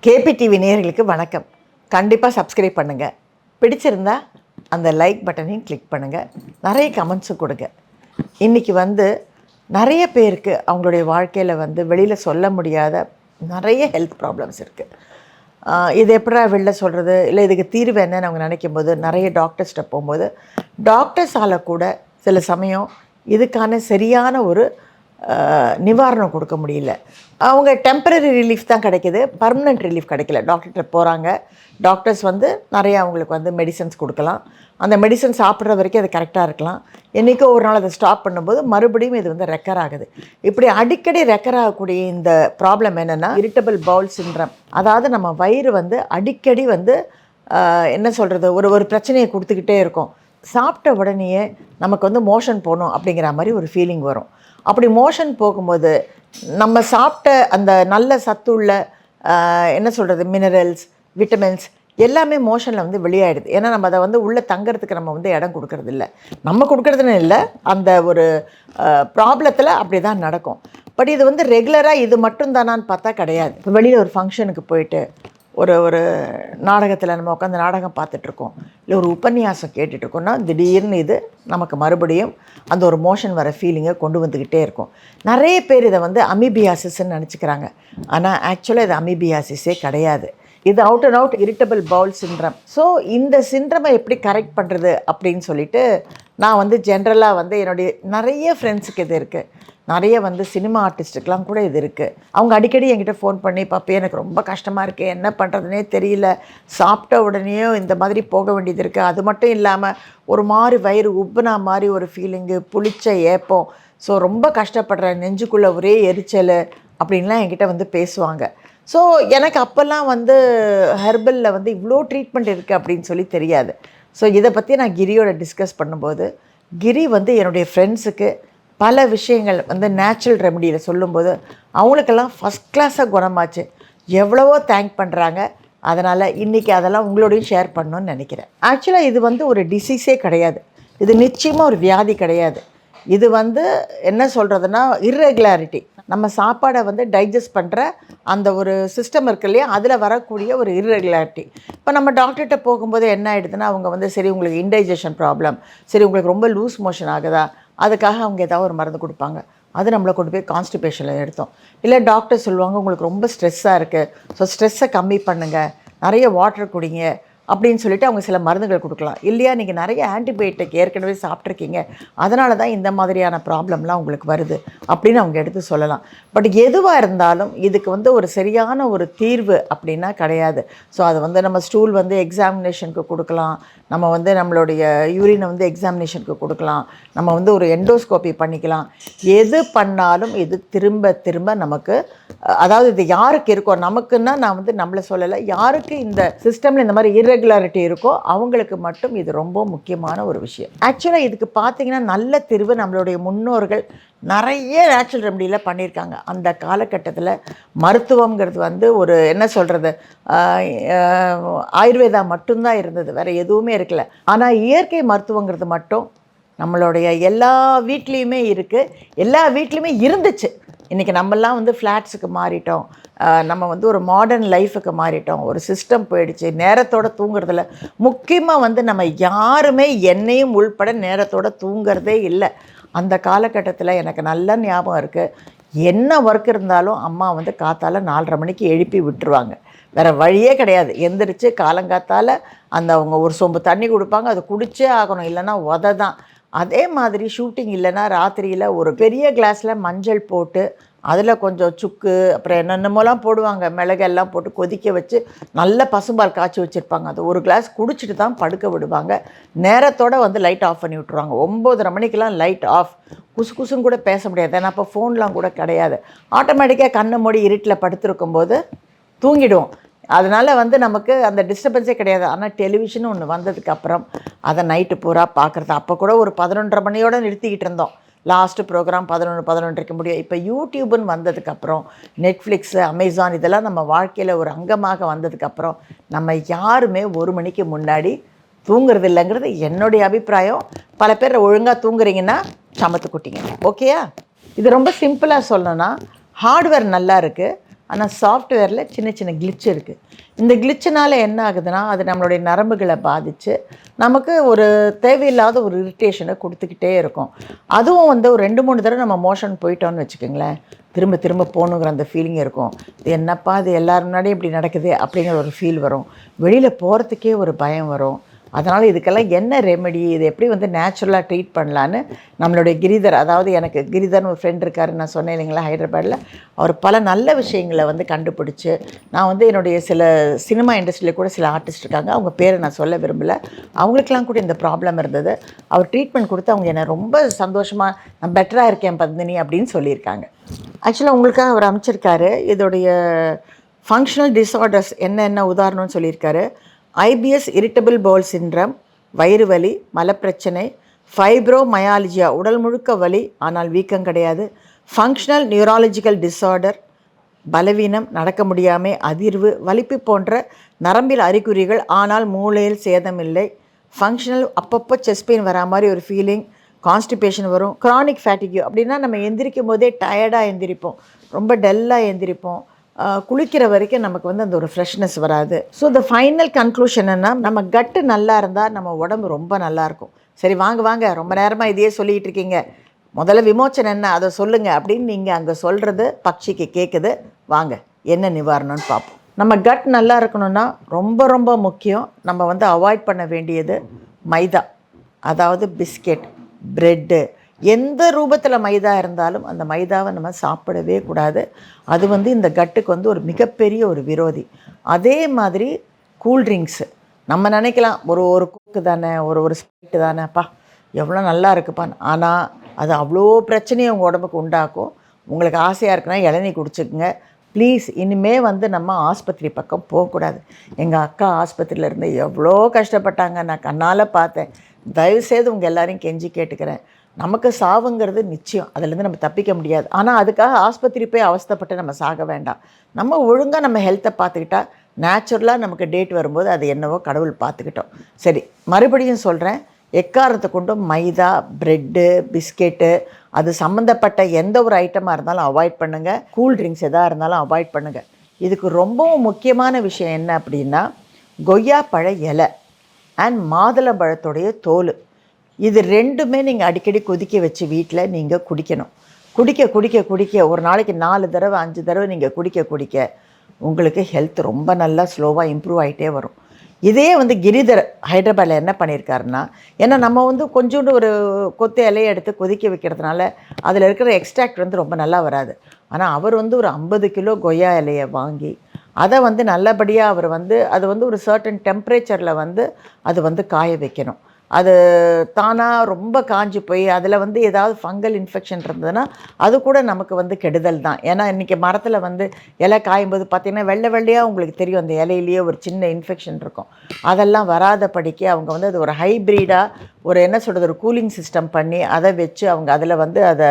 KPTV நேயர்களுக்கு வணக்கம். கண்டிப்பாக சப்ஸ்கிரைப் பண்ணுங்கள். பிடிச்சிருந்தா அந்த லைக் பட்டனையும் கிளிக் பண்ணுங்கள். நிறைய கமெண்ட்ஸும் கொடுங்க. இன்றைக்கி நிறைய பேருக்கு அவங்களுடைய வாழ்க்கையில் வெளியில் சொல்ல முடியாத நிறைய ஹெல்த் ப்ராப்ளம்ஸ் இருக்குது. இது எப்படா வெளில சொல்கிறது, இல்லை இதுக்கு தீர்வு என்னன்னு அவங்க நினைக்கும் போது நிறைய டாக்டர்ஸ்கிட்ட போகும்போது டாக்டர்ஸால் கூட சில சமயம் இதுக்கான சரியான ஒரு நிவாரணம் கொடுக்க முடியல. அவங்க டெம்பரரி ரிலீஃப் தான் கிடைக்கிது, பர்மனெண்ட் ரிலீஃப் கிடைக்கல. டாக்டர்கிட்ட போகிறாங்க, டாக்டர்ஸ் நிறைய அவங்களுக்கு மெடிசன்ஸ் கொடுக்கலாம். அந்த மெடிசன் சாப்பிட்ற வரைக்கும் அது கரெக்டாக இருக்கலாம். என்றைக்கோ ஒரு நாள் அதை ஸ்டாப் பண்ணும்போது மறுபடியும் இது ரெக்கர் ஆகுது. இப்படி அடிக்கடி ரெக்கர் ஆகக்கூடிய இந்த ப்ராப்ளம் என்னென்னா இரிட்டபிள் பவுல் சிண்ட்ரம். அதாவது நம்ம வயிறு அடிக்கடி என்ன சொல்கிறது, ஒரு பிரச்சனையை கொடுத்துக்கிட்டே இருக்கும். சாப்பிட்ட உடனேயே நமக்கு மோஷன் போகணும் அப்படிங்கிற மாதிரி ஒரு ஃபீலிங் வரும். அப்படி மோஷன் போகும்போது நம்ம சாப்பிட்ட அந்த நல்ல சத்துள்ள என்ன சொல்கிறது மினரல்ஸ், விட்டமின்ஸ் எல்லாமே மோஷனில் வெளியாகிடுது. ஏன்னா நம்ம அதை உள்ளே தங்கிறதுக்கு நம்ம இடம் கொடுக்கறது இல்லை. நம்ம கொடுக்கறதுன்னு இல்லை, அந்த ஒரு ப்ராப்ளத்தில் அப்படி தான் நடக்கும். பட் இது ரெகுலராக இது மட்டும் தானான்னு பார்த்தா கிடையாது. இப்போ வெளியில் ஒரு ஃபங்க்ஷனுக்கு போயிட்டு ஒரு நாடகத்தில் நம்ம உட்காந்து நாடகம் பார்த்துட்ருக்கோம், இல்லை ஒரு உபன்யாசம் கேட்டுட்ருக்கோன்னா திடீர்னு இது நமக்கு மறுபடியும் அந்த ஒரு மோஷன் வர ஃபீலிங்கை கொண்டு வந்துக்கிட்டே இருக்கும். நிறைய பேர் இதை அமீபியாசிஸ்ன்னு நினச்சிக்கிறாங்க. ஆனால் ஆக்சுவலாக இது அமீபியாசிஸே கிடையாது. இது out and out irritable bowel syndrome. So இந்த சிண்ட்ரமை எப்படி கரெக்ட் பண்ணுறது அப்படின்னு சொல்லிட்டு நான் ஜென்ரலாக என்னுடைய நிறைய ஃப்ரெண்ட்ஸுக்கு இது இருக்குது. நிறைய சினிமா ஆர்டிஸ்ட்டுக்கெலாம் கூட இது இருக்குது. அவங்க அடிக்கடி என்கிட்ட ஃபோன் பண்ணி, பாப்பா எனக்கு ரொம்ப கஷ்டமாக இருக்குது, என்ன பண்ணுறதுனே தெரியல, சாப்பிட்ட உடனேயோ இந்த மாதிரி போக வேண்டியது இருக்குது, அது மட்டும் இல்லாமல் ஒரு மாதிரி வயிறு உப்புனா மாதிரி ஒரு ஃபீலிங்கு, புளிச்ச ஏப்பம், ஸோ ரொம்ப கஷ்டப்படுறேன், நெஞ்சுக்குள்ளே ஒரே எரிச்சல் அப்படின்லாம் என்கிட்ட பேசுவாங்க. ஸோ எனக்கு அப்போல்லாம் ஹெர்பலில் இவ்வளோ ட்ரீட்மெண்ட் இருக்குது அப்படின்னு சொல்லி தெரியாது. ஸோ இதை பற்றி நான் கிரியோட டிஸ்கஸ் பண்ணும்போது கிரி என்னுடைய ஃப்ரெண்ட்ஸுக்கு பல விஷயங்கள் நேச்சுரல் ரெமடியில் சொல்லும்போது அவங்களுக்கெல்லாம் ஃபஸ்ட் கிளாஸாக குணமாச்சு. எவ்வளவோ தேங்க் பண்ணுறாங்க. அதனால் இன்றைக்கி அதெல்லாம் உங்களோடையும் ஷேர் பண்ணணுன்னு நினைக்கிறேன். ஆக்சுவலாக இது ஒரு டிசீஸே கிடையாது, இது நிச்சயமாக ஒரு வியாதி கிடையாது. இது என்ன சொல்கிறதுனா இர்ரெகுலாரிட்டி. நம்ம சாப்பாடை டைஜஸ்ட் பண்ணுற அந்த ஒரு சிஸ்டம் இருக்கு இல்லையா, அதில் வரக்கூடிய ஒரு இர்ரெகுலாரிட்டி. இப்போ நம்ம டாக்டர்கிட்ட போகும்போது என்ன ஆகிடுதுன்னா அவங்க சரி உங்களுக்கு இன்டைஜஷன் ப்ராப்ளம், சரி உங்களுக்கு ரொம்ப லூஸ் மோஷன் ஆகுதா, அதுக்காக அவங்க ஏதாவது ஒரு மருந்து கொடுப்பாங்க. அது நம்மளை கொண்டு போய் கான்ஸ்டிபேஷனில் எடுத்தோம். இல்லை டாக்டர் சொல்லுவாங்க உங்களுக்கு ரொம்ப ஸ்ட்ரெஸ்ஸாக இருக்குது, ஸோ ஸ்ட்ரெஸ்ஸை கம்மி பண்ணுங்கள், நிறைய வாட்டர் குடிங்க அப்படின்னு சொல்லிட்டு அவங்க சில மருந்துகள் கொடுக்கலாம். இல்லையா நீங்கள் நிறைய ஆன்டிபயோட்டிக் ஏற்கனவே சாப்பிட்ருக்கீங்க, அதனால தான் இந்த மாதிரியான ப்ராப்ளம்லாம் உங்களுக்கு வருது அப்படின்னு அவங்க எடுத்து சொல்லலாம். பட் எதுவாக இருந்தாலும் இதுக்கு ஒரு சரியான ஒரு தீர்வு அப்படின்னா கிடையாது. ஸோ அது நம்ம ஸ்டூல் எக்ஸாமினேஷனுக்கு கொடுக்கலாம், நம்ம நம்மளுடைய யூரினை எக்ஸாமினேஷனுக்கு கொடுக்கலாம், நம்ம ஒரு எண்டோஸ்கோப்பி பண்ணிக்கலாம். எது பண்ணாலும் இது திரும்ப திரும்ப நமக்கு, அதாவது இது யாருக்கு இருக்கோ, நமக்குன்னா நான் நம்மளை சொல்லலை, யாருக்கு இந்த சிஸ்டமில் இந்த மாதிரி இர்ரெகுலாரிட்டி இருக்கோ அவங்களுக்கு மட்டும் இது ரொம்ப முக்கியமான ஒரு விஷயம். ஆக்சுவலாக இதுக்கு பார்த்தீங்கன்னா நல்ல தீர்வு நம்மளுடைய முன்னோர்கள் நிறைய நேச்சுரல் ரெமடியில் பண்ணியிருக்காங்க. அந்த காலகட்டத்தில் மருத்துவங்கிறது ஒரு என்ன சொல்கிறது, ஆயுர்வேதா மட்டும்தான் இருந்தது, வேறு எதுவுமே இருக்கல. ஆனால் இயற்கை மருத்துவங்கிறது மட்டும் நம்மளுடைய எல்லா வீட்லேயுமே இருக்குது, எல்லா வீட்லேயுமே இருந்துச்சு. இன்றைக்கி நம்மெல்லாம் ஃப்ளாட்ஸுக்கு மாறிட்டோம், நம்ம ஒரு மாடர்ன் லைஃபுக்கு மாறிட்டோம், ஒரு சிஸ்டம் போயிடுச்சு. நேரத்தோடு தூங்குறதில்ல, முக்கியமாக நம்ம யாருமே என்னையும் உள்பட நேரத்தோடு தூங்குறதே இல்லை. அந்த காலகட்டத்தில் எனக்கு நல்ல ஞாபகம் இருக்குது, என்ன ஒர்க் இருந்தாலும் அம்மா காத்தால 4:30 மணிக்கு எழுப்பி விட்டுருவாங்க. வேறு வழியே கிடையாது. எந்திரிச்சு காலங்காத்தால் அந்த அவங்க ஒரு சொம்பு தண்ணி கொடுப்பாங்க, அதை குடிச்சே ஆகணும், இல்லைன்னா உதை தான். அதே மாதிரி ஷூட்டிங் இல்லைன்னா ராத்திரியில் ஒரு பெரிய கிளாஸில் மஞ்சள் போட்டு அதில் கொஞ்சம் சுக்கு அப்புறம் என்னென்னமோலாம் போடுவாங்க, மிளகெல்லாம் போட்டு கொதிக்க வச்சு நல்ல பசும்பால் காய்ச்சி வச்சுருப்பாங்க. அது ஒரு கிளாஸ் குடிச்சிட்டு தான் படுக்க விடுவாங்க. நேரத்தோடு லைட் ஆஃப் பண்ணி விட்ருவாங்க. 9:30 மணிக்கெலாம் லைட் ஆஃப். குசு குசுன்னு கூட பேச முடியாது, ஏன்னா அப்போ ஃபோன்லாம் கூட கிடையாது. ஆட்டோமேட்டிக்காக கண்ணை மூடி இருட்டில் படுத்துருக்கும்போது தூங்கிடுவோம். அதனால் நமக்கு அந்த டிஸ்டர்பன்ஸே கிடையாது. ஆனால் டெலிவிஷன் ஒன்று வந்ததுக்கப்புறம் அதை நைட்டு பூரா பார்க்குறது. அப்போ கூட ஒரு 11:30 மணியோடு நிறுத்திக்கிட்டு இருந்தோம். லாஸ்ட்டு ப்ரோக்ராம் 11:30 முடியும். இப்போ யூடியூப்னு வந்ததுக்கப்புறம், நெட்ஃப்ளிக்ஸு, அமேசான் இதெல்லாம் நம்ம வாழ்க்கையில் ஒரு அங்கமாக வந்ததுக்கப்புறம் நம்ம யாருமே 1 மணிக்கு முன்னாடி தூங்குறது இல்லைங்கிறது என்னுடைய அபிப்பிராயம். பல பேர் ஒழுங்காக தூங்குறீங்கன்னா சமத்து குட்டிங்க, ஓகேயா? இது ரொம்ப சிம்பிளாக சொல்லணும்னா, ஹார்ட்வேர் நல்லா இருக்குது, ஆனால் சாஃப்ட்வேரில் சின்ன சின்ன கிளிச் இருக்குது. இந்த கிளிச்சினால் என்ன ஆகுதுன்னா, அது நம்மளுடைய நரம்புகளை பாதித்து நமக்கு ஒரு தேவையில்லாத ஒரு இரிட்டேஷனை கொடுத்துக்கிட்டே இருக்கும். அதுவும் வந்து ஒரு 2-3 தடவை நம்ம மோஷன் போயிட்டோன்னு வச்சுக்கோங்களேன், திரும்ப திரும்ப போகணுங்கிற அந்த ஃபீலிங் இருக்கும். இது என்னப்பா இது எல்லோரும் முன்னாடியும் இப்படி நடக்குது அப்படிங்கிற ஒரு ஃபீல் வரும். வெளியில் போகிறதுக்கே ஒரு பயம் வரும். அதனால் இதுக்கெல்லாம் என்ன ரெமெடி, இது எப்படி வந்து நேச்சுரலாக ட்ரீட் பண்ணலான்னு நம்மளுடைய கிரிதர், அதாவது எனக்கு கிரிதர்னு ஒரு ஃப்ரெண்ட் இருக்கார், நான் சொன்னேன் இல்லைங்களா ஹைதராபாடில், அவர் பல நல்ல விஷயங்களை வந்து கண்டுபிடிச்சி, நான் வந்து என்னுடைய சில சினிமா இண்டஸ்ட்ரியில் கூட சில ஆர்டிஸ்ட் இருக்காங்க, அவங்க பேரை நான் சொல்ல விரும்பலை, அவங்களுக்கெல்லாம் கூட இந்த ப்ராப்ளம் இருந்தது. அவர் ட்ரீட்மெண்ட் கொடுத்து அவங்க என்னை ரொம்ப சந்தோஷமாக நான் பெட்டராக இருக்கேன் பத்மினி அப்படின்னு சொல்லியிருக்காங்க. ஆக்சுவலாக உங்களுக்காக அவர் அமைச்சிருக்காரு இதோடைய ஃபங்க்ஷனல் டிஸார்டர்ஸ் என்னென்ன உதாரணம்னு சொல்லியிருக்காரு. ஐபிஎஸ் இரிட்டபிள் பவுல் சிண்ட்ரம், வயிறு வலி, மலப்பிரச்சனை, ஃபைப்ரோமயாலஜியா உடல் முழுக்க வலி ஆனால் வீக்கம் கிடையாது, ஃபங்க்ஷனல் நியூராலஜிக்கல் டிஸார்டர் பலவீனம், நடக்க முடியாமல், அதிர்வு, வலிப்பு போன்ற நரம்பில் அறிகுறிகள் ஆனால் மூளையில் சேதமில்லை, ஃபங்க்ஷனல் அப்பப்போ செஸ்ட் பெயின் வரா மாதிரி ஒரு ஃபீலிங், கான்ஸ்டிபேஷன் வரும், க்ரானிக் ஃபேட்டிக்யூ அப்படின்னா நம்ம எந்திரிக்கும் போதே டயர்டாக எந்திரிப்போம், ரொம்ப டல்லாக எந்திரிப்போம், குளிக்கிற வரைக்கும் நமக்கு வந்து அந்த ஒரு ஃப்ரெஷ்னஸ் வராது. ஸோ த ஃபைனல் கன்க்ளூஷன் என்னென்னா, நம்ம கட்டு நல்லா இருந்தால் நம்ம உடம்பு ரொம்ப நல்லாயிருக்கும். சரி வாங்க வாங்க, ரொம்ப நேரமாக இதையே சொல்லிகிட்டு இருக்கீங்க, முதல்ல விமோச்சனம் என்ன அதை சொல்லுங்கள் அப்படின்னு நீங்கள் அங்கே சொல்கிறது பட்சிக்கு கேட்குது. வாங்க என்ன நிவாரணம்னு பார்ப்போம். நம்ம கட் நல்லா இருக்கணும்னா ரொம்ப ரொம்ப முக்கியம், நம்ம வந்து அவாய்ட் பண்ண வேண்டியது மைதா, அதாவது பிஸ்கெட், ப்ரெட்டு, எந்த ரூபத்தில் மைதா இருந்தாலும் அந்த மைதாவை நம்ம சாப்பிடவே கூடாது. அது வந்து இந்த கட்டுக்கு வந்து ஒரு மிகப்பெரிய ஒரு விரோதி. அதே மாதிரி கூல்ட்ரிங்க்ஸு, நம்ம நினைக்கலாம் ஒரு கோக்கு தானே, ஒரு ஸ்ப்ரைட்டு தானேப்பா எவ்வளோ நல்லா இருக்குப்பா, ஆனால் அது அவ்வளோ பிரச்சனையை உங்கள் உடம்புக்கு உண்டாக்கும். உங்களுக்கு ஆசையாக இருக்குன்னா இளநீ குடிச்சுக்குங்க ப்ளீஸ். இனிமேல் வந்து நம்ம ஆஸ்பத்திரி பக்கம் போகக்கூடாது. எங்கள் அக்கா ஆஸ்பத்திரியில் இருந்து எவ்வளோ கஷ்டப்பட்டாங்க, நான் கண்ணால் பார்த்தேன். தயவுசெய்து உங்கள் எல்லோரையும் கெஞ்சி கேட்டுக்கிறேன், நமக்கு சாவுங்கிறது நிச்சயம், அதுலேருந்து நம்ம தப்பிக்க முடியாது. ஆனால் அதுக்காக ஆஸ்பத்திரி போய் அவஸ்தைப்பட்டு நம்ம சாக வேண்டாம். நம்ம ஒழுங்காக நம்ம ஹெல்த்தை பார்த்துக்கிட்டா நேச்சுரலாக நமக்கு டேட் வரும்போது அது என்னவோ கடவுள் பார்த்துக்கிட்டோம். சரி, மறுபடியும் சொல்கிறேன், எக்காரத்தை கொண்டும் மைதா, ப்ரெட்டு, பிஸ்கெட்டு அது சம்மந்தப்பட்ட எந்த ஒரு ஐட்டமாக இருந்தாலும் அவாய்ட் பண்ணுங்கள். கூல்ட்ரிங்க்ஸ் எதாக இருந்தாலும் அவாய்ட் பண்ணுங்கள். இதுக்கு ரொம்பவும் முக்கியமான விஷயம் என்ன அப்படின்னா, கொய்யாப்பழ இலை அண்ட் மாதுளம்பழத்துடைய தோல், இது ரெண்டுமே நீங்கள் அடிக்கடி கொதிக்க வச்சு வீட்டில் நீங்கள் குடிக்கணும். குடிக்க ஒரு நாளைக்கு 4 தடவை 5 தடவை நீங்கள் குடிக்க உங்களுக்கு ஹெல்த் ரொம்ப நல்லா ஸ்லோவாக இம்ப்ரூவ் ஆகிட்டே வரும். இதே வந்து கிரிதர் ஹைதராபாடில் என்ன பண்ணியிருக்காருன்னா, ஏன்னா நம்ம வந்து கொஞ்சோண்டு ஒரு கொத்து இலையை எடுத்து கொதிக்க வைக்கிறதுனால அதில் இருக்கிற எக்ஸ்ட்ராக்ட் வந்து ரொம்ப நல்லா வராது. ஆனால் அவர் வந்து ஒரு 50 கிலோ கொய்யா இலையை வாங்கி அதை வந்து நல்லபடியாக அவர் வந்து அது வந்து ஒரு சர்டன் டெம்பரேச்சரில் வந்து அது வந்து காய வைக்கணும். அது தானாக ரொம்ப காஞ்சி போய் அதில் வந்து ஏதாவது ஃபங்கல் இன்ஃபெக்ஷன் இருந்ததுன்னா அது கூட நமக்கு வந்து கெடுதல் தான். ஏன்னா இன்றைக்கி மரத்தில் வந்து இலை காயும்போது பார்த்திங்கன்னா வெள்ளை வெள்ளையாக உங்களுக்கு தெரியும், அந்த இலையிலேயே ஒரு சின்ன இன்ஃபெக்ஷன் இருக்கும். அதெல்லாம் வராத படிக்க அவங்க வந்து அது ஒரு ஹைப்ரிடாக ஒரு என்ன சொல்கிறது ஒரு கூலிங் சிஸ்டம் பண்ணி அதை வச்சு அவங்க அதில் வந்து அதை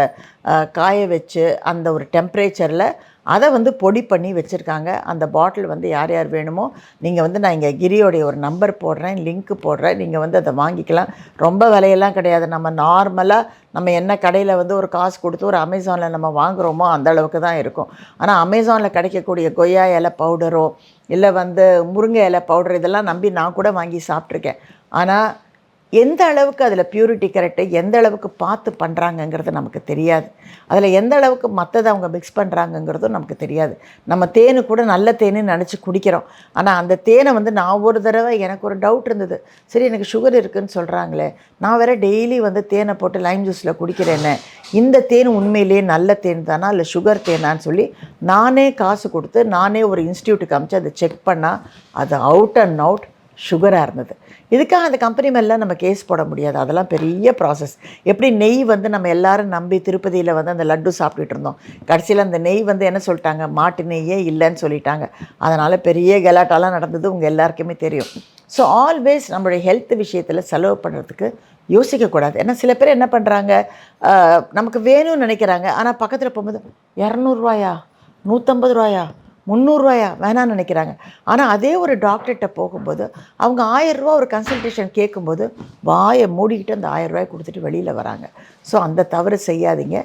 காய வச்சு அந்த ஒரு டெம்பரேச்சரில் அதை வந்து பொடி பண்ணி வச்சுருக்காங்க. அந்த பாட்டில் வந்து யார் யார் வேணுமோ நீங்கள் வந்து நான் இங்கே கிரியோடைய ஒரு நம்பர் போடுறேன், லிங்க்கு போடுறேன், நீங்கள் வந்து அதை வாங்கிக்கலாம். ரொம்ப விலையெல்லாம் கிடையாது. நம்ம நார்மலாக நம்ம என்ன கடையில் வந்து ஒரு காசு கொடுத்து ஒரு அமேசானில் நம்ம வாங்குகிறோமோ அந்த அளவுக்கு தான் இருக்கும். ஆனால் அமேசானில் கிடைக்கக்கூடிய கொய்யா இலை பவுடரோ இல்லை வந்து முருங்கை இலை பவுடர் இதெல்லாம் நம்பி நான் கூட வாங்கி சாப்பிட்ருக்கேன். ஆனால் எந்த அளவுக்கு அதில் பியூரிட்டி கரெக்டு, எந்த அளவுக்கு பார்த்து பண்ணுறாங்கங்கிறது நமக்கு தெரியாது. அதில் எந்த அளவுக்கு மற்றதை அவங்க மிக்ஸ் பண்ணுறாங்கங்கிறதும் நமக்கு தெரியாது. நம்ம தேனு கூட நல்ல தேனு நினச்சி குடிக்கிறோம். ஆனால் அந்த தேனை வந்து நான் ஒரு தடவை எனக்கு ஒரு டவுட் இருந்தது, சரி எனக்கு சுகர் இருக்குதுன்னு சொல்கிறாங்களே, நான் வேறு டெய்லி வந்து தேனை போட்டு லைம் ஜூஸில் குடிக்கிறேன்னு, இந்த தேன் உண்மையிலேயே நல்ல தேன் தானா இல்லை சுகர் தேனான்னு சொல்லி நானே காசு கொடுத்து நானே ஒரு இன்ஸ்டியூட்டுக்கு அமிச்சு அதை செக் பண்ணால் அது அவுட் அண்ட் அவுட் சுகராக இருந்தது. இதுக்காக அந்த கம்பெனி மேலாம் நம்ம கேஸ் போட முடியாது, அதெல்லாம் பெரிய ப்ராசஸ். எப்படி நெய் வந்து நம்ம எல்லோரும் நம்பி திருப்பதியில் வந்து அந்த லட்டு சாப்பிட்டுட்டு இருந்தோம், கடைசியில் அந்த நெய் வந்து என்ன சொல்லிட்டாங்க, மாட்டு நெய்யே இல்லைன்னு சொல்லிட்டாங்க. அதனால் பெரிய கலாட்டாலாம் நடந்தது உங்கள் எல்லாருக்குமே தெரியும். ஸோ ஆல்வேஸ் நம்மளுடைய ஹெல்த் விஷயத்தில் செலவு பண்ணுறதுக்கு யோசிக்கக்கூடாது. ஏன்னா சில பேர் என்ன பண்ணுறாங்க, நமக்கு வேணும்னு நினைக்கிறாங்க, ஆனால் பக்கத்தில் போகும்போது 200 ரூபாயா, 150 ரூபாயா, 300 வேணான்னு நினைக்கிறாங்க. ஆனால் அதே ஒரு டாக்டர்கிட்ட போகும்போது அவங்க 1000 ரூபா ஒரு கன்சல்டேஷன் கேட்கும்போது வாயை மூடிக்கிட்டு அந்த 1000 ரூபாயை கொடுத்துட்டு வெளியில் வராங்க. ஸோ அந்த தவறு செய்யாதீங்க.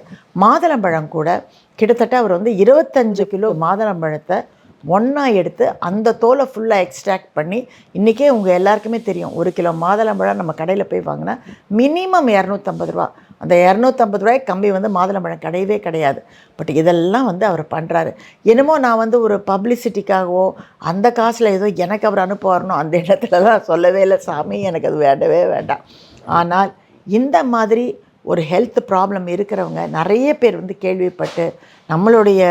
மாதுளம்பழம் கூட கிட்டத்தட்ட அவர் வந்து 25 கிலோ மாதுளம்பழத்தை ஒன்றா எடுத்து அந்த தோலை ஃபுல்லாக எக்ஸ்ட்ராக்ட் பண்ணி, இன்றைக்கே உங்கள் எல்லாருக்குமே தெரியும், 1 கிலோ மாதுளம்பழம் நம்ம கடையில் போய் வாங்கினா மினிமம் 250 ரூபா. அந்த 250 ரூபாய்க்கு கம்மி வந்து மாதுளம்பழம் கிடையவே கிடையாது. பட் இதெல்லாம் வந்து அவர் பண்ணுறாரு. என்னமோ நான் வந்து ஒரு பப்ளிசிட்டிக்காகவோ அந்த காசில் ஏதோ எனக்கு அவர் அனுப்புவார்னோ அந்த இடத்துலலாம் சொல்லவே இல்லை. சாமி, எனக்கு அது வேண்டவே வேண்டாம். ஆனால் இந்த மாதிரி ஒரு ஹெல்த் ப்ராப்ளம் இருக்கிறவங்க நிறைய பேர் வந்து கேள்விப்பட்டு, நம்மளுடைய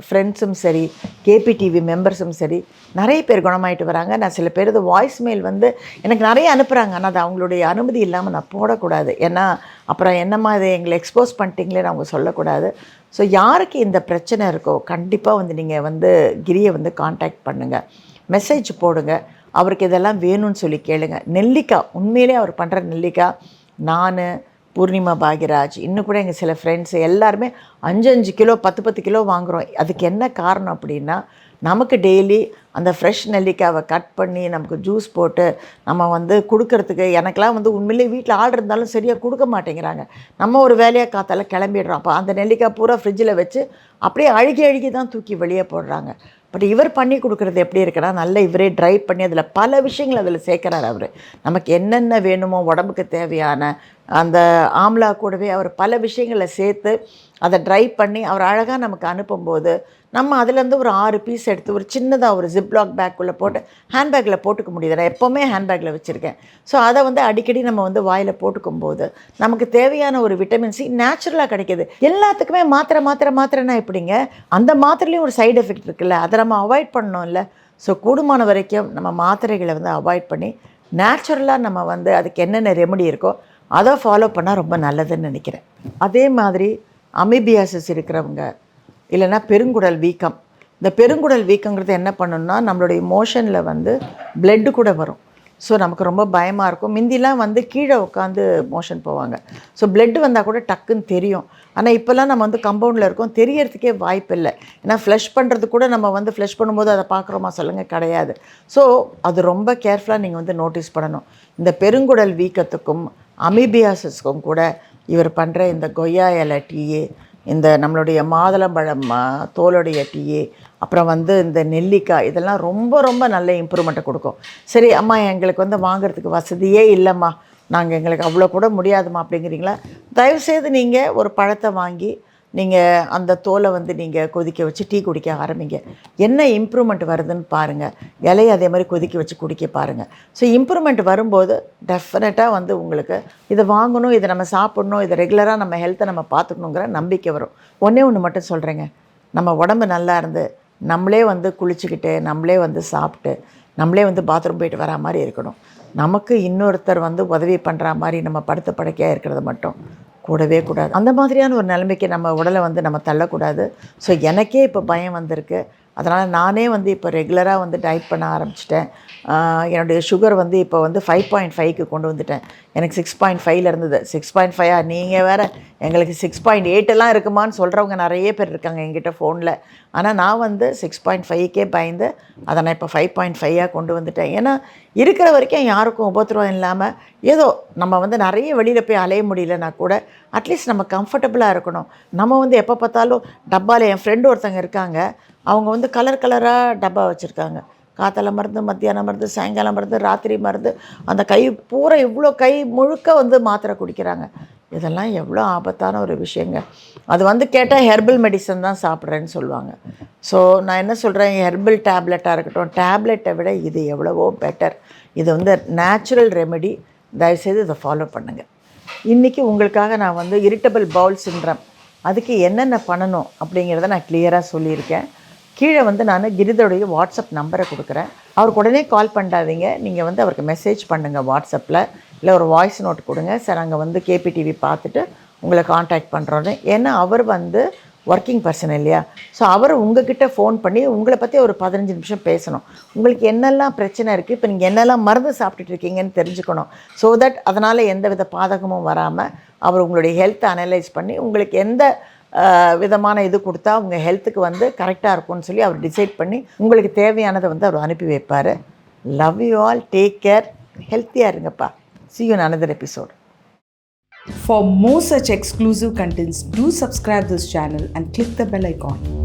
ஃப்ரெண்ட்ஸும் சரி, கேபிடிவி மெம்பர்ஸும் சரி, நிறைய பேர் குணமாயிட்டு வராங்க. நான் சில பேர் இது வாய்ஸ் மெயில் வந்து எனக்கு நிறைய அனுப்புகிறாங்க. ஆனால் அது அவங்களுடைய அனுமதி இல்லாமல் நான் போடக்கூடாது. ஏன்னா அப்புறம் என்னம்மா இதை எங்களை எக்ஸ்போஸ் பண்ணிட்டீங்களேன்னு அவங்க சொல்லக்கூடாது. ஸோ யாருக்கு இந்த பிரச்சனை இருக்கோ கண்டிப்பாக வந்து நீங்கள் வந்து கிரியை வந்து காண்டாக்ட் பண்ணுங்கள், மெசேஜ் போடுங்க. அவருக்கு இதெல்லாம் வேணும்னு சொல்லி கேளுங்க. நெல்லிக்காய், உண்மையிலே அவர் பண்ணுற நெல்லிக்காய், நான், பூர்ணிமா பாக்யராஜ், இன்னும் கூட எங்கள் சில ஃப்ரெண்ட்ஸு எல்லாருமே 5 கிலோ 10 கிலோ வாங்குகிறோம். அதுக்கு என்ன காரணம் அப்படின்னா, நமக்கு டெய்லி அந்த ஃப்ரெஷ் நெல்லிக்காவை கட் பண்ணி நமக்கு ஜூஸ் போட்டு நம்ம வந்து கொடுக்கறதுக்கு, எனக்கெலாம் வந்து உண்மையிலே வீட்டில் ஆள் இருந்தாலும் சரியாக கொடுக்க மாட்டேங்கிறாங்க. நம்ம ஒரு வேலையாக காத்தால கிளம்பிடுறோம். அப்போ அந்த நெல்லிக்காய் பூரா ஃப்ரிட்ஜில் வச்சு அப்படியே அழுகி தான் தூக்கி வெளியே போடுறாங்க. பட் இவர் பண்ணி கொடுக்குறது எப்படி இருக்குன்னா, நல்லா இவரே ட்ரை பண்ணி அதில் பல விஷயங்கள் அதில் சேர்க்குறாரு. அவர் நமக்கு என்னென்ன வேணுமோ உடம்புக்கு தேவையான அந்த ஆம்லா கூடவே அவர் பல விஷயங்களை சேர்த்து அதை ட்ரை பண்ணி அவர் அழகாக நமக்கு அனுப்பும்போது, நம்ம அதுலேருந்து ஒரு 6 பீஸ் எடுத்து ஒரு சின்னதாக ஒரு ஜிப்லாக் பேக்குள்ளே போட்டு ஹேண்ட்பேக்கில் போட்டுக்க முடியுது. நான் எப்போவுமே ஹேண்ட்பேக்கில் வச்சுருக்கேன். ஸோ அதை வந்து அடிக்கடி நம்ம வந்து வாயில் போட்டுக்கும்போது நமக்கு தேவையான ஒரு விட்டமின் சி நேச்சுரலாக கிடைக்கிது. எல்லாத்துக்குமே மாத்திரைனா எப்படிங்க? அந்த மாத்திரையிலையும் ஒரு சைடு எஃபெக்ட் இருக்குல்ல, அதை நம்ம அவாய்ட் பண்ணோம் இல்லை. ஸோ கூடுமான வரைக்கும் நம்ம மாத்திரைகளை வந்து அவாய்ட் பண்ணி நேச்சுரலாக நம்ம வந்து அதுக்கு என்னென்ன ரெமெடி இருக்கோ அதை ஃபாலோ பண்ணால் ரொம்ப நல்லதுன்னு நினைக்கிறேன். அதே மாதிரி அமீபியாசிஸ் இருக்கிறவங்க, இல்லைன்னா பெருங்குடல் வீக்கம். இந்த பெருங்குடல் வீக்கங்கிறது என்ன பண்ணணும்னா, நம்மளுடைய மோஷனில் வந்து பிளட்டு கூட வரும். ஸோ நமக்கு ரொம்ப பயமாக இருக்கும். முந்திலாம் வந்து கீழே உட்காந்து மோஷன் போவாங்க. ஸோ பிளட்டு வந்தால் கூட டக்குன்னு தெரியும். ஆனால் இப்போல்லாம் நம்ம வந்து கம்பவுண்டில் இருக்கோம், தெரியறதுக்கே வாய்ப்பு இல்லை. ஏன்னா ஃப்ளஷ் பண்ணுறது கூட நம்ம வந்து ஃப்ளஷ் பண்ணும்போது அதை பார்க்குறோமா சொல்லுங்கள், கிடையாது. ஸோ அது ரொம்ப கேர்ஃபுல்லாக நீங்கள் வந்து நோட்டீஸ் பண்ணணும். இந்த பெருங்குடல் வீக்கத்துக்கும் அமீபியாசிஸ்க்கும் கூட இவர் பண்ணுற இந்த கொய்யா இலை டீயே, இந்த நம்மளுடைய மாதுளம்பழம் தோலுடைய டீயே, அப்புறம் வந்து இந்த நெல்லிக்காய், இதெல்லாம் ரொம்ப ரொம்ப நல்ல இம்ப்ரூவ்மெண்ட்டை கொடுக்கும். சரி அம்மா, எங்களுக்கு வந்து வாங்குறதுக்கு வசதியே இல்லைம்மா, நாங்கள் எங்களுக்கு அவ்வளோ கூட முடியாதுமா அப்படிங்கிறீங்களா, தயவுசெய்து நீங்கள் ஒரு பழத்தை வாங்கி நீங்கள் அந்த தோலை வந்து நீங்கள் கொதிக்க வச்சு டீ குடிக்க ஆரம்பிங்க. என்ன இம்ப்ரூவ்மெண்ட் வருதுன்னு பாருங்கள். இலையை அதே மாதிரி கொதிக்க வச்சு குடிக்க பாருங்கள். ஸோ இம்ப்ரூவ்மெண்ட் வரும்போது டெஃபினட்டாக வந்து உங்களுக்கு இதை வாங்கணும், இதை நம்ம சாப்பிட்ணும், இதை ரெகுலராக நம்ம ஹெல்த்தை நம்ம பார்த்துக்கணுங்கிற நம்பிக்கை வரும். ஒன்று மட்டும் சொல்கிறேங்க, நம்ம உடம்பு நல்லா இருந்து நம்மளே வந்து குளிச்சுக்கிட்டு, நம்மளே வந்து சாப்பிட்டு, நம்மளே வந்து பாத்ரூம் போயிட்டு வரா மாதிரி இருக்கணும். நமக்கு இன்னொருத்தர் வந்து உதவி பண்ணுற மாதிரி நம்ம படுத்த படுக்கையாக இருக்கிறது மட்டும் கூடவே கூடாது. அந்த மாதிரியான ஒரு நிலைமைக்கு நம்ம உடலை வந்து நம்ம தள்ளக்கூடாது. ஸோ எனக்கே இப்போ பயம் வந்திருக்கு. அதனால் நானே வந்து இப்போ ரெகுலராக வந்து டயட் பண்ண ஆரம்பிச்சிட்டேன். என்னுடைய சுகர் வந்து இப்போ வந்து 5.5க்கு கொண்டு வந்துட்டேன். எனக்கு 6.5ல் இருந்தது. 6.5 நீங்கள் வேறு, எங்களுக்கு 6.8 இருக்குமான்னு சொல்கிறவங்க நிறைய பேர் இருக்காங்க என்கிட்ட ஃபோனில். ஆனால் நான் வந்து 6.5க்கே பயந்து அதை நான் இப்போ 5.5 கொண்டு வந்துட்டேன். ஏன்னா இருக்கிற வரைக்கும் யாருக்கும் உபத்திரவம் இல்லாமல், ஏதோ நம்ம வந்து நிறைய வெளியில் போய் அலைய முடியலன்னா கூட அட்லீஸ்ட் நம்ம கம்ஃபர்டபுளாக இருக்கணும். நம்ம வந்து எப்போ பார்த்தாலும் டப்பாவில், என் ஃப்ரெண்டு ஒருத்தங்க இருக்காங்க, அவங்க வந்து கலராக டப்பா வச்சுருக்காங்க. காத்தால மருந்து, மத்தியானம் மருந்து, சாயங்காலம் மருந்து, ராத்திரி மருந்து, அந்த கை பூரா இவ்வளோ கை முழுக்க வந்து மாத்திரை குடிக்கிறாங்க. இதெல்லாம் எவ்வளோ ஆபத்தான ஒரு விஷயங்க. அது வந்து கேட்டால் ஹெர்பல் மெடிசன் தான் சாப்பிட்றேன்னு சொல்லுவாங்க. ஸோ நான் என்ன சொல்கிறேன், ஹெர்பல் டேப்லெட்டாக இருக்கட்டும், டேப்லெட்டை விட இது எவ்வளவோ பெட்டர். இது வந்து நேச்சுரல் ரெமெடி. தயவுசெய்து இதை ஃபாலோ பண்ணுங்கள். இன்றைக்கி உங்களுக்காக நான் வந்து இரிட்டபிள் பவுல் சிண்ட்ரம், அதுக்கு என்னென்ன பண்ணணும் அப்படிங்கிறத நான் கிளியராக சொல்லியிருக்கேன். கீழே வந்து நான் கிரிதோடைய வாட்ஸ்அப் நம்பரை கொடுக்குறேன். அவருக்கு உடனே கால் பண்ணாதீங்க. நீங்கள் வந்து அவருக்கு மெசேஜ் பண்ணுங்கள் வாட்ஸ்அப்பில், இல்லை ஒரு வாய்ஸ் நோட் கொடுங்க. சார், நாங்கள் வந்து கேபிடிவி பார்த்துட்டு உங்களை காண்டாக்ட் பண்ணுறோன்னு. ஏன்னா அவர் வந்து ஒர்க்கிங் பர்சன் இல்லையா. ஸோ அவர் உங்ககிட்ட ஃபோன் பண்ணி உங்களை பற்றி ஒரு 15 நிமிஷம் பேசணும். உங்களுக்கு என்னெல்லாம் பிரச்சனை இருக்குது, இப்போ நீங்கள் என்னெல்லாம் மருந்து சாப்பிட்டுட்டு இருக்கீங்கன்னு தெரிஞ்சுக்கணும். ஸோ தட் அதனால் எந்த வித பாதகமும் வராமல் அவர் உங்களுடைய ஹெல்த்தை அனலைஸ் பண்ணி உங்களுக்கு எந்த விதமான இது கொடுத்தா உங்கள் ஹெல்த்துக்கு வந்து கரெக்டாக இருக்கும்னு சொல்லி அவர் டிசைட் பண்ணி உங்களுக்கு தேவையானதை வந்து அவர் அனுப்பி வைப்பார். Love you all, take care, ஹெல்த்தியாக இருங்கப்பா. See you in another episode. For more such exclusive contents, do subscribe this channel and click the bell icon.